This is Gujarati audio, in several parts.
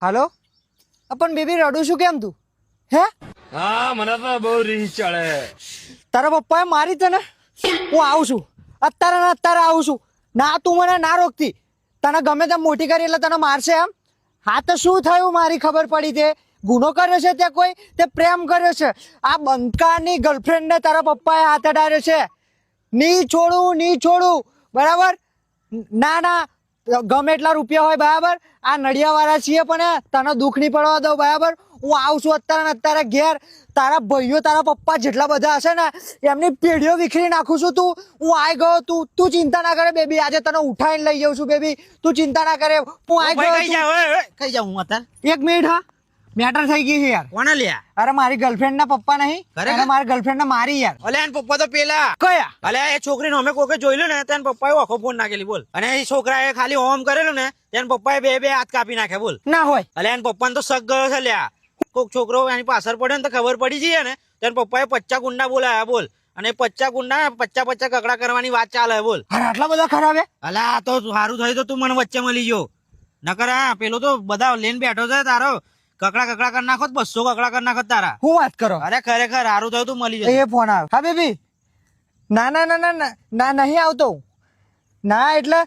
હાલો પણ બેબી રડું છું કેમ તું હે? હા મને તો બહુ રીહ ચડે. તારા પપ્પાએ મારી તને? હું આવું છું અત્યારે ને અત્યારે આવું છું. ના તું મને ના રોકતી. તને ગમે તેમ મોટી કરી એટલે તને મારશે એમ? હા તો શું થયું મારી ખબર પડી તે ગુનો કર્યો છે તે કોઈ તે પ્રેમ કર્યો છે? આ બંકાની ગર્લફ્રેન્ડ ને તારા પપ્પાએ હાથ અડાડ્યો છે. ની છોડું બરાબર. ના ના ગમે એટલા રૂપિયા હોય બરાબર. આ નડિયા વાળા છીએ પણ તને દુઃખ નહીં પડવા દઉં બરાબર. હું આવું છું અત્યારે ને અત્યારે ઘેર. તારા ભાઈઓ તારા પપ્પા જેટલા બધા હશે ને એમની પેઢીઓ વિખરી નાખું છું. હું આઈ ગયો. તું ચિંતા ના કરે બેબી. આજે તને ઉઠાઈને લઈ જાઉં છું બેબી. તું ચિંતા ના કરે. હું આઈ ગયો. કઈ જાઉં હું અત્યારે? એક મિનિટ હા મેટર થઈ ગઈ છે યાર. કોને લ્યા? અરે મારી ગર્લફ્રેન્ડ ના પપ્પા નહીં ખરેખર? અને મારી ગર્લફ્રેન્ડ ને મારી યાર. અલે એન પપ્પા તો પેલા કયા? અલે એ છોકરીને અમે કોકે જોઈ લો ને તેન પપ્પાએ આખો ફોન નાખેલી બોલ. અને એ છોકરાએ ખાલી હોમ કરેલું ને તેન પપ્પાએ બે હાથ કાપી નાખ્યા બોલ. ના હોય. અલે એન પપ્પાને તો શક ગયો છે લ્યા. કોક છોકરો એની પાછળ પડ્યો ને તો ખબર પડી જઈએ ને તેન પપ્પાએ 50 ગુંડા બોલાયા બોલ. અને 50 ગુંડા 50 કકડા કરવાની વાત ચાલે બોલ. અરે આટલા બધા ખરાબ હે? અલે આ તો સારું થયું તો તું મને વચ્ચે મળી ગયો. નકર હા પેલો તો બધા લઈને બેઠો છે તારો. કકડા કરી નાખો 200 કકડા કરી નાખો તારા. હું વાત કરો? અરે ખરેખર સારું થયું તું મળી જશે. એ ફોન આવે. હા બેબી ના ના ના ના ના નહીં આવતો. ના એટલે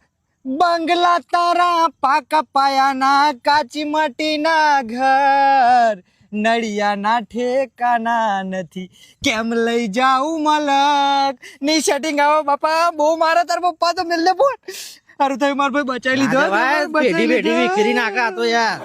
બંગલા તારા પાકા પાયાના કાચી માટીના ઘર નડિયાના ઠેકાના નથી કેમ લઈ જાઉં મલક ની સેટિંગ આવો બાપા બહુ મારા તાર પપ્પા તો મિલને બોલ. સારું થયું મારો ભાઈ બચાવી લીધો. પેઢી વિખરી નાખા તો યાર.